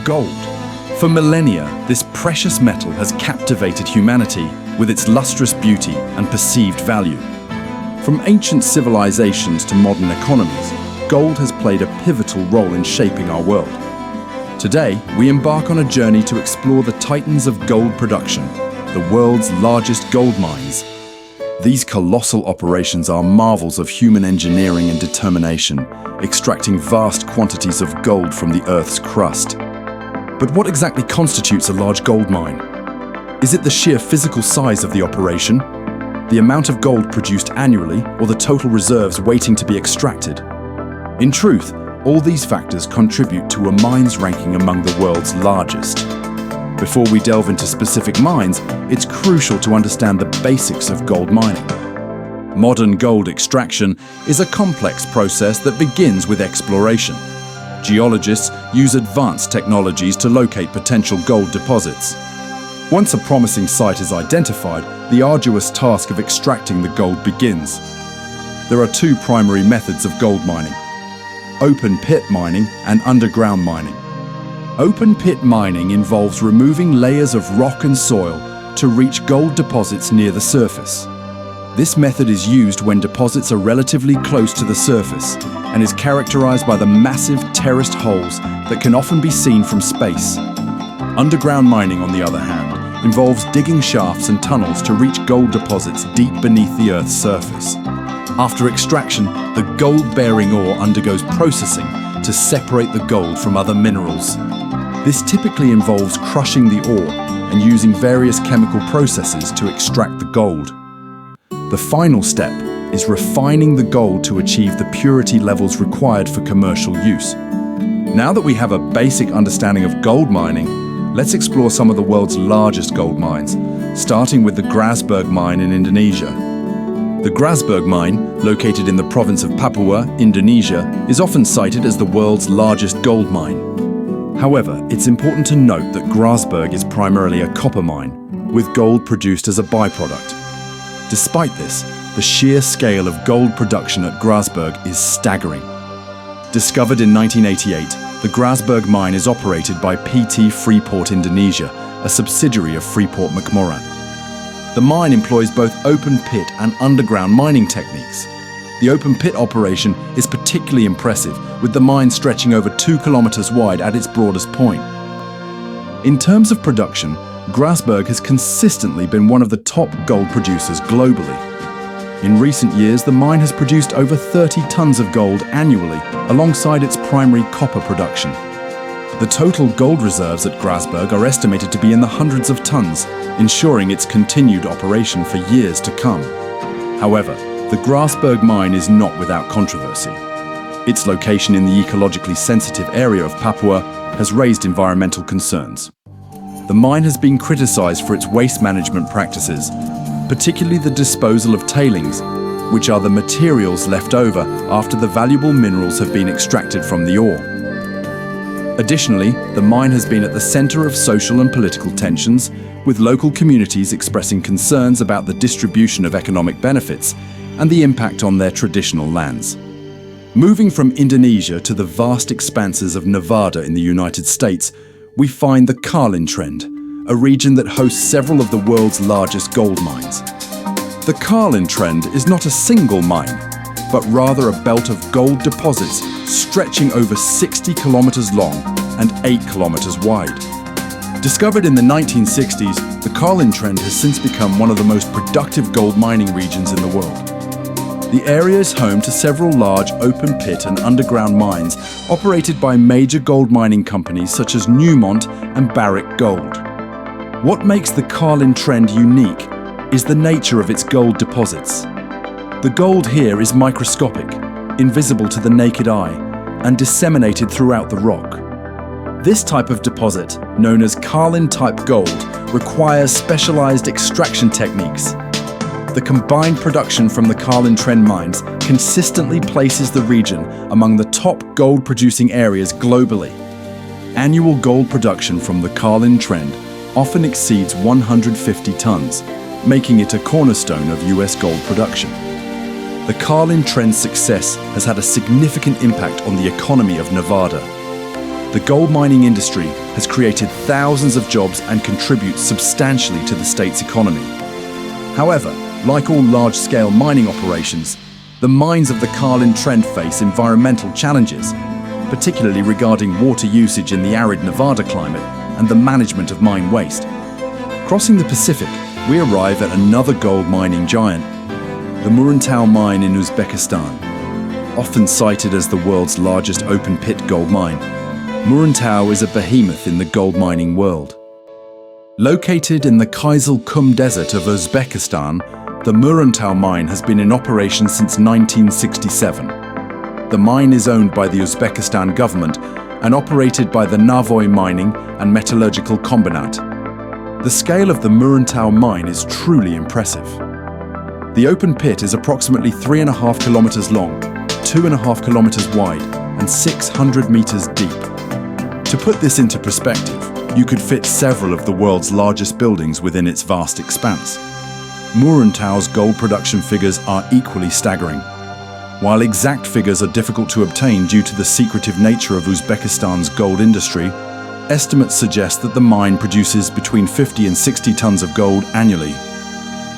gold. For millennia, this precious metal has captivated humanity with its lustrous beauty and perceived value. From ancient civilizations to modern economies, gold has played a pivotal role in shaping our world. Today, we embark on a journey to explore the titans of gold production, the world's largest gold mines. These colossal operations are marvels of human engineering and determination, extracting vast quantities of gold from the Earth's crust. But what exactly constitutes a large gold mine? Is it the sheer physical size of the operation, the amount of gold produced annually, or the total reserves waiting to be extracted? In truth, all these factors contribute to a mine's ranking among the world's largest. Before we delve into specific mines, it's crucial to understand the basics of gold mining. Modern gold extraction is a complex process that begins with exploration. Geologists use advanced technologies to locate potential gold deposits. Once a promising site is identified, the arduous task of extracting the gold begins. There are two primary methods of gold mining: open pit mining and underground mining. Open pit mining involves removing layers of rock and soil to reach gold deposits near the surface. This method is used when deposits are relatively close to the surface and is characterized by the massive terraced holes that can often be seen from space. Underground mining, on the other hand, involves digging shafts and tunnels to reach gold deposits deep beneath the Earth's surface. After extraction, the gold-bearing ore undergoes processing to separate the gold from other minerals. This typically involves crushing the ore and using various chemical processes to extract the gold. The final step is refining the gold to achieve the purity levels required for commercial use. Now that we have a basic understanding of gold mining, let's explore some of the world's largest gold mines, starting with the Grasberg Mine in Indonesia. The Grasberg Mine, located in the province of Papua, Indonesia, is often cited as the world's largest gold mine. However, it's important to note that Grasberg is primarily a copper mine, with gold produced as a byproduct. Despite this, the sheer scale of gold production at Grasberg is staggering. Discovered in 1988, the Grasberg mine is operated by PT Freeport Indonesia, a subsidiary of Freeport McMoran. The mine employs both open pit and underground mining techniques. The open pit operation is particularly impressive, with the mine stretching over 2 kilometers wide at its broadest point. In terms of production, Grasberg has consistently been one of the top gold producers globally. In recent years, the mine has produced over 30 tons of gold annually, alongside its primary copper production. The total gold reserves at Grasberg are estimated to be in the hundreds of tons, ensuring its continued operation for years to come. However, the Grasberg mine is not without controversy. Its location in the ecologically sensitive area of Papua has raised environmental concerns. The mine has been criticized for its waste management practices, particularly the disposal of tailings, which are the materials left over after the valuable minerals have been extracted from the ore. Additionally, the mine has been at the center of social and political tensions, with local communities expressing concerns about the distribution of economic benefits and the impact on their traditional lands. Moving from Indonesia to the vast expanses of Nevada in the United States, we find the Carlin Trend, a region that hosts several of the world's largest gold mines. The Carlin Trend is not a single mine, but rather a belt of gold deposits stretching over 60 kilometers long and 8 kilometers wide. Discovered in the 1960s, the Carlin Trend has since become one of the most productive gold mining regions in the world. The area is home to several large open pit and underground mines operated by major gold mining companies such as Newmont and Barrick Gold. What makes the Carlin Trend unique is the nature of its gold deposits. The gold here is microscopic, invisible to the naked eye, and disseminated throughout the rock. This type of deposit, known as Carlin-type gold, requires specialized extraction techniques. The combined production from the Carlin Trend mines consistently places the region among the top gold-producing areas globally. Annual gold production from the Carlin Trend often exceeds 150 tons, making it a cornerstone of US gold production. The Carlin Trend's success has had a significant impact on the economy of Nevada. the gold mining industry has created thousands of jobs and contributes substantially to the state's economy. However, like all large-scale mining operations, the mines of the Carlin Trend face environmental challenges, particularly regarding water usage in the arid Nevada climate and the management of mine waste. Crossing the Pacific, we arrive at another gold mining giant, the Muruntau mine in Uzbekistan. Often cited as the world's largest open-pit gold mine, Muruntau is a behemoth in the gold mining world. Located in the Kizil Kum Desert of Uzbekistan, the Muruntau mine has been in operation since 1967. The mine is owned by the Uzbekistan government and operated by the Navoy Mining and Metallurgical Combinat. The scale of the Muruntau mine is truly impressive. The open pit is approximately 3.5 kilometers long, 2.5 kilometers wide, and 600 meters deep. To put this into perspective, you could fit several of the world's largest buildings within its vast expanse. Muruntau's gold production figures are equally staggering. While exact figures are difficult to obtain due to the secretive nature of Uzbekistan's gold industry, estimates suggest that the mine produces between 50 and 60 tons of gold annually.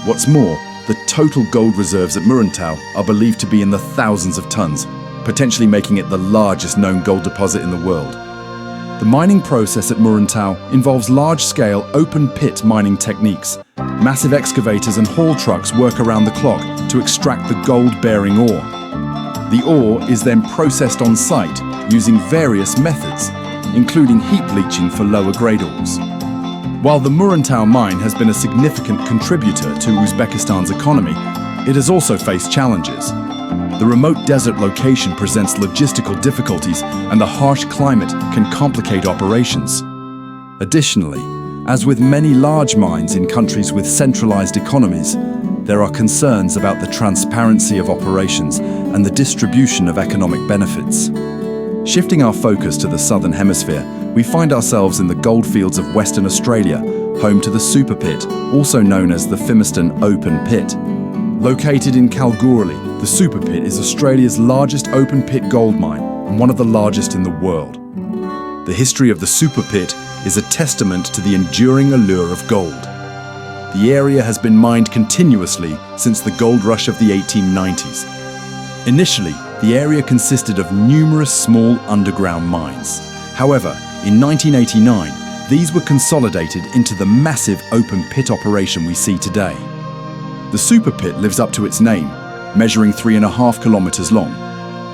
What's more, the total gold reserves at Muruntau are believed to be in the thousands of tons, potentially making it the largest known gold deposit in the world. The mining process at Muruntau involves large-scale open-pit mining techniques. Massive excavators and haul trucks work around the clock to extract the gold-bearing ore. The ore is then processed on site using various methods, including heap leaching for lower-grade ores. While the Muruntau mine has been a significant contributor to Uzbekistan's economy, it has also faced challenges. The remote desert location presents logistical difficulties, and the harsh climate can complicate operations. Additionally, as with many large mines in countries with centralized economies, there are concerns about the transparency of operations and the distribution of economic benefits. Shifting our focus to the southern hemisphere, we find ourselves in the goldfields of Western Australia, home to the Super Pit, also known as the Fimiston Open Pit. Located in Kalgoorlie, the Super Pit is Australia's largest open-pit gold mine and one of the largest in the world. The history of the Super Pit is a testament to the enduring allure of gold. The area has been mined continuously since the gold rush of the 1890s. Initially, the area consisted of numerous small underground mines. However, in 1989, these were consolidated into the massive open-pit operation we see today. The Super Pit lives up to its name, measuring 3.5 kilometers long,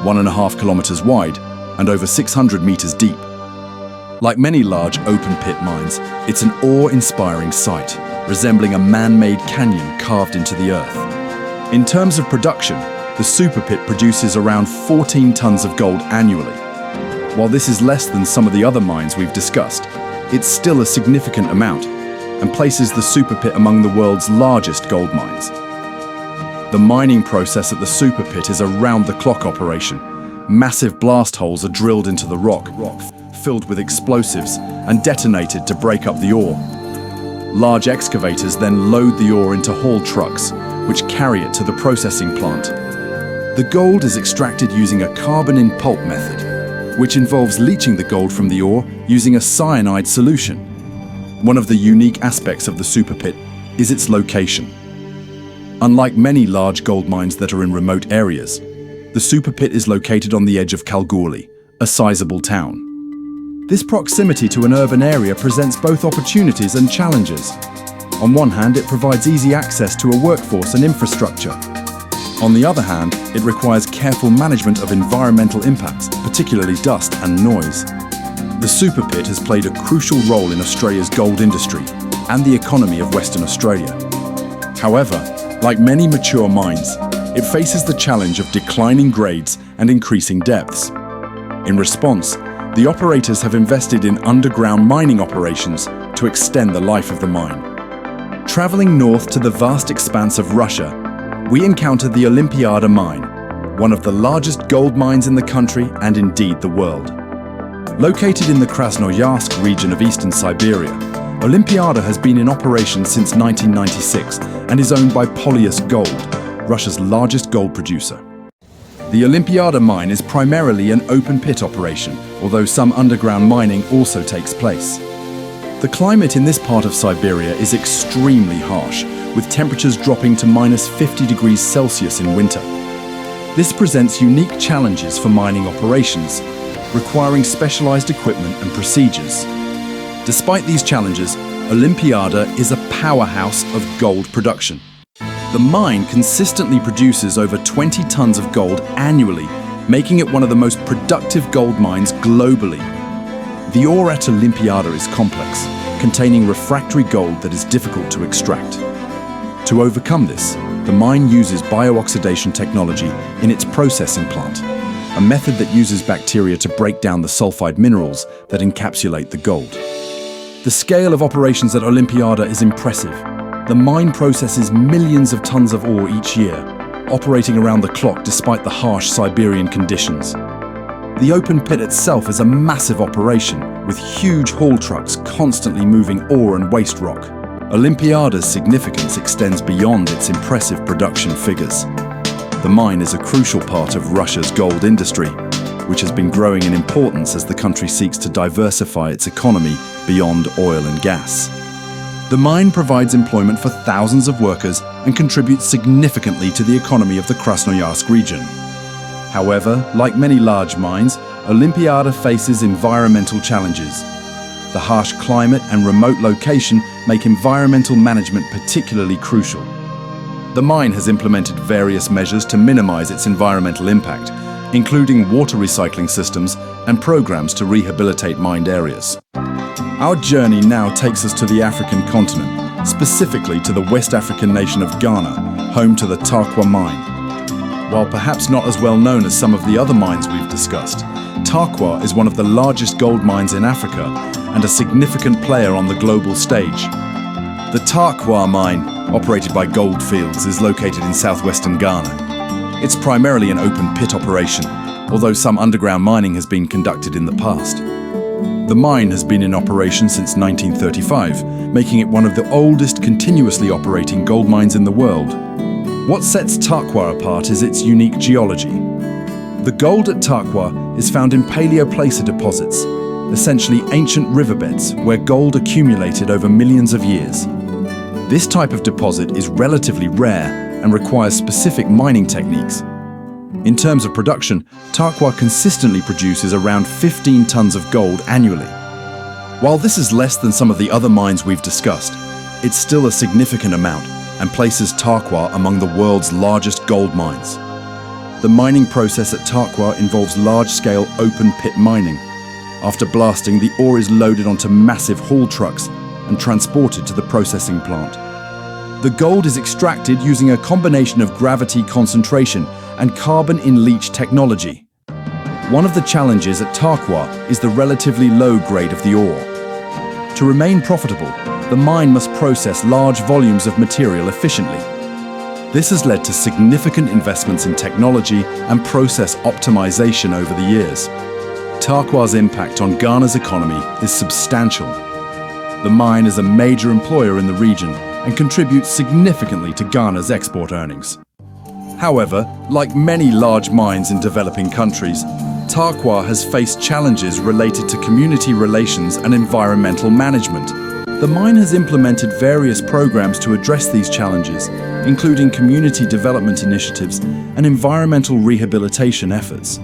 1.5 kilometers wide, and over 600 meters deep. Like many large open-pit mines, it's an awe-inspiring sight, resembling a man-made canyon carved into the earth. In terms of production, the Super Pit produces around 14 tons of gold annually. While this is less than some of the other mines we've discussed, it's still a significant amount and places the Super Pit among the world's largest gold mines. The mining process at the Super Pit is a round-the-clock operation. Massive blast holes are drilled into the rock, filled with explosives, and detonated to break up the ore. Large excavators then load the ore into haul trucks, which carry it to the processing plant. The gold is extracted using a carbon-in-pulp method, which involves leaching the gold from the ore using a cyanide solution. One of the unique aspects of the Super Pit is its location. Unlike many large gold mines that are in remote areas, the Super Pit is located on the edge of Kalgoorlie, a sizable town. This proximity to an urban area presents both opportunities and challenges. On one hand, it provides easy access to a workforce and infrastructure. On the other hand, it requires careful management of environmental impacts, particularly dust and noise. The Super Pit has played a crucial role in Australia's gold industry and the economy of Western Australia. However, like many mature mines, it faces the challenge of declining grades and increasing depths. In response, the operators have invested in underground mining operations to extend the life of the mine. Traveling north to the vast expanse of Russia, we encounter the Olimpiada mine, one of the largest gold mines in the country and indeed the world. Located in the Krasnoyarsk region of eastern Siberia, Olimpiada has been in operation since 1996 and is owned by Polyus Gold, Russia's largest gold producer. The Olympiada mine is primarily an open-pit operation, although some underground mining also takes place. The climate in this part of Siberia is extremely harsh, with temperatures dropping to -50 degrees Celsius in winter. This presents unique challenges for mining operations, requiring specialized equipment and procedures. Despite these challenges, Olympiada is a powerhouse of gold production. The mine consistently produces over 20 tons of gold annually, making it one of the most productive gold mines globally. The ore at Olympiada is complex, containing refractory gold that is difficult to extract. To overcome this, the mine uses bio-oxidation technology in its processing plant, a method that uses bacteria to break down the sulfide minerals that encapsulate the gold. The scale of operations at Olympiada is impressive. The mine processes millions of tons of ore each year, operating around the clock despite the harsh Siberian conditions. The open pit itself is a massive operation, with huge haul trucks constantly moving ore and waste rock. Olympiada's significance extends beyond its impressive production figures. The mine is a crucial part of Russia's gold industry, which has been growing in importance as the country seeks to diversify its economy beyond oil and gas. The mine provides employment for thousands of workers and contributes significantly to the economy of the Krasnoyarsk region. However, like many large mines, Olympiada faces environmental challenges. The harsh climate and remote location make environmental management particularly crucial. The mine has implemented various measures to minimize its environmental impact, including water recycling systems and programs to rehabilitate mined areas. Our journey now takes us to the African continent, specifically to the West African nation of Ghana, home to the Tarkwa mine. While perhaps not as well known as some of the other mines we've discussed, Tarkwa is one of the largest gold mines in Africa and a significant player on the global stage. The Tarkwa mine, operated by Gold Fields, is located in southwestern Ghana. It's primarily an open pit operation, although some underground mining has been conducted in the past. The mine has been in operation since 1935, making it one of the oldest continuously operating gold mines in the world. What sets Tarkwa apart is its unique geology. The gold at Tarkwa is found in paleoplacer deposits, essentially ancient riverbeds where gold accumulated over millions of years. This type of deposit is relatively rare and requires specific mining techniques. In terms of production, Tarkwa consistently produces around 15 tons of gold annually. While this is less than some of the other mines we've discussed, it's still a significant amount and places Tarkwa among the world's largest gold mines. The mining process at Tarkwa involves large-scale open-pit mining. After blasting, the ore is loaded onto massive haul trucks and transported to the processing plant. The gold is extracted using a combination of gravity concentration and carbon-in-leach technology. One of the challenges at Tarkwa is the relatively low grade of the ore. To remain profitable, the mine must process large volumes of material efficiently. This has led to significant investments in technology and process optimization over the years. Tarkwa's impact on Ghana's economy is substantial. The mine is a major employer in the region and contributes significantly to Ghana's export earnings. However, like many large mines in developing countries, Tarkwa has faced challenges related to community relations and environmental management. The mine has implemented various programs to address these challenges, including community development initiatives and environmental rehabilitation efforts.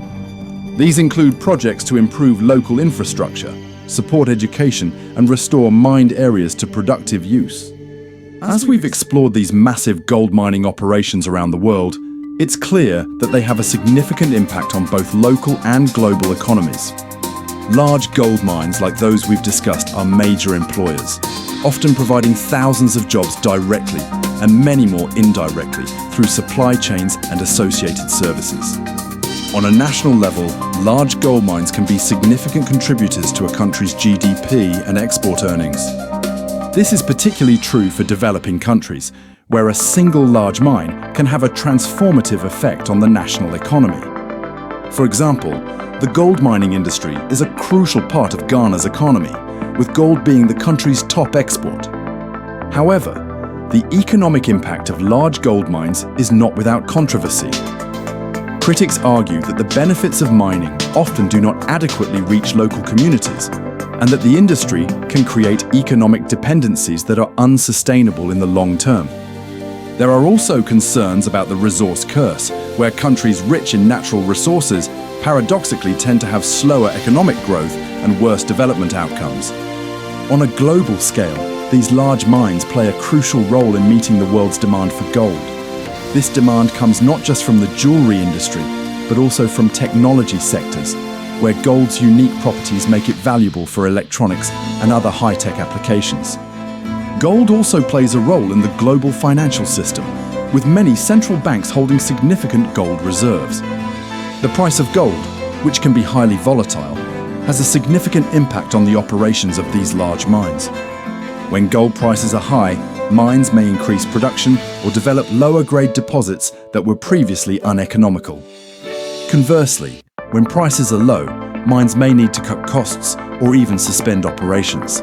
These include projects to improve local infrastructure, support education, and restore mined areas to productive use. As we've explored these massive gold mining operations around the world, it's clear that they have a significant impact on both local and global economies. Large gold mines like those we've discussed are major employers, often providing thousands of jobs directly and many more indirectly through supply chains and associated services. On a national level, large gold mines can be significant contributors to a country's GDP and export earnings. This is particularly true for developing countries, where a single large mine can have a transformative effect on the national economy. For example, the gold mining industry is a crucial part of Ghana's economy, with gold being the country's top export. However, the economic impact of large gold mines is not without controversy. Critics argue that the benefits of mining often do not adequately reach local communities, and that the industry can create economic dependencies that are unsustainable in the long term. There are also concerns about the resource curse, where countries rich in natural resources paradoxically tend to have slower economic growth and worse development outcomes. On a global scale, these large mines play a crucial role in meeting the world's demand for gold. This demand comes not just from the jewelry industry, but also from technology sectors, where gold's unique properties make it valuable for electronics and other high-tech applications. Gold also plays a role in the global financial system, with many central banks holding significant gold reserves. The price of gold, which can be highly volatile, has a significant impact on the operations of these large mines. When gold prices are high, mines may increase production or develop lower-grade deposits that were previously uneconomical. Conversely, when prices are low, mines may need to cut costs or even suspend operations.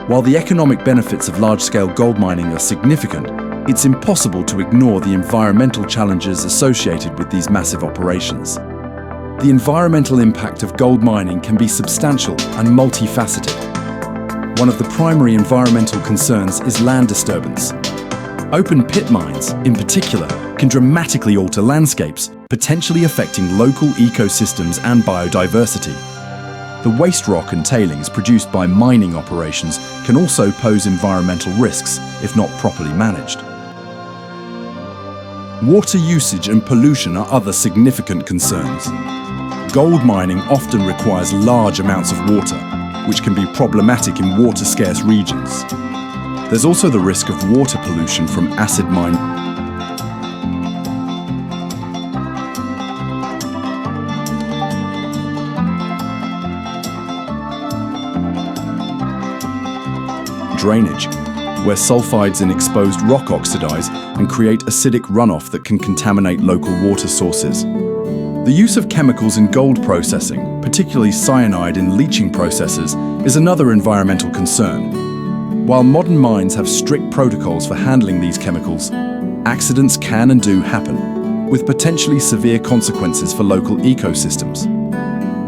While the economic benefits of large-scale gold mining are significant, it's impossible to ignore the environmental challenges associated with these massive operations. The environmental impact of gold mining can be substantial and multifaceted. One of the primary environmental concerns is land disturbance. Open pit mines, in particular, can dramatically alter landscapes, potentially affecting local ecosystems and biodiversity. The waste rock and tailings produced by mining operations can also pose environmental risks if not properly managed. Water usage and pollution are other significant concerns. Gold mining often requires large amounts of water, which can be problematic in water-scarce regions. There's also the risk of water pollution from acid mine drainage, where sulfides in exposed rock oxidize and create acidic runoff that can contaminate local water sources. The use of chemicals in gold processing, particularly cyanide in leaching processes, is another environmental concern. While modern mines have strict protocols for handling these chemicals, accidents can and do happen, with potentially severe consequences for local ecosystems.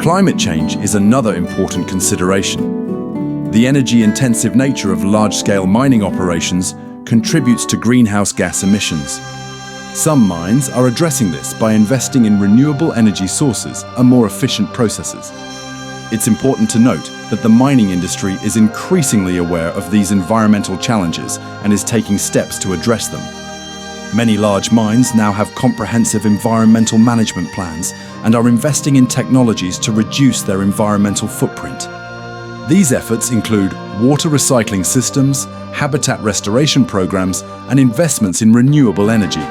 Climate change is another important consideration. The energy-intensive nature of large-scale mining operations contributes to greenhouse gas emissions. Some mines are addressing this by investing in renewable energy sources and more efficient processes. It's important to note that the mining industry is increasingly aware of these environmental challenges and is taking steps to address them. Many large mines now have comprehensive environmental management plans and are investing in technologies to reduce their environmental footprint. These efforts include water recycling systems, habitat restoration programs, and investments in renewable energy.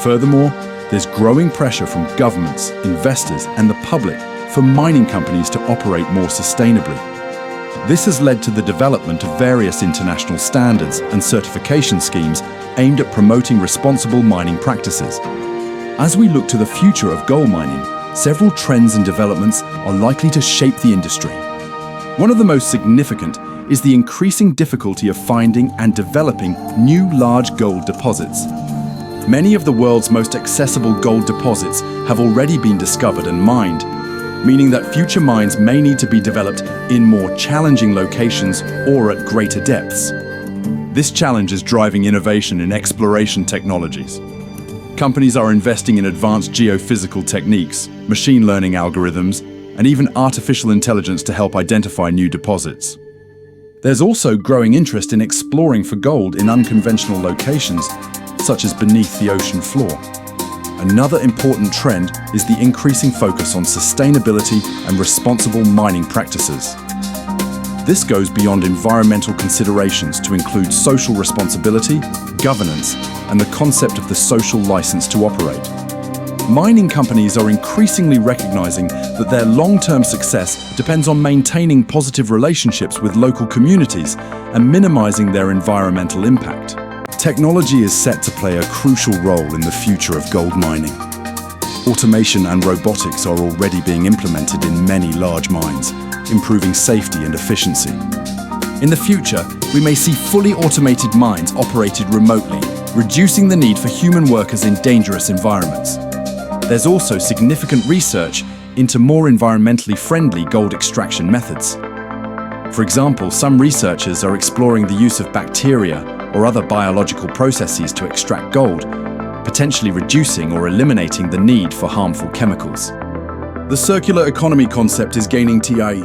Furthermore, there's growing pressure from governments, investors, and the public for mining companies to operate more sustainably. This has led to the development of various international standards and certification schemes aimed at promoting responsible mining practices. As we look to the future of gold mining, several trends and developments are likely to shape the industry. One of the most significant is the increasing difficulty of finding and developing new large gold deposits. Many of the world's most accessible gold deposits have already been discovered and mined, meaning that future mines may need to be developed in more challenging locations or at greater depths. This challenge is driving innovation in exploration technologies. Companies are investing in advanced geophysical techniques, machine learning algorithms, and even artificial intelligence to help identify new deposits. There's also growing interest in exploring for gold in unconventional locations, such as beneath the ocean floor. Another important trend is the increasing focus on sustainability and responsible mining practices. This goes beyond environmental considerations to include social responsibility, governance, and the concept of the social license to operate. Mining companies are increasingly recognizing that their long-term success depends on maintaining positive relationships with local communities and minimizing their environmental impact. Technology is set to play a crucial role in the future of gold mining. Automation and robotics are already being implemented in many large mines, improving safety and efficiency. In the future, we may see fully automated mines operated remotely, reducing the need for human workers in dangerous environments. There's also significant research into more environmentally friendly gold extraction methods. For example, some researchers are exploring the use of bacteria or other biological processes to extract gold, potentially reducing or eliminating the need for harmful chemicals. The circular economy concept is gaining TI.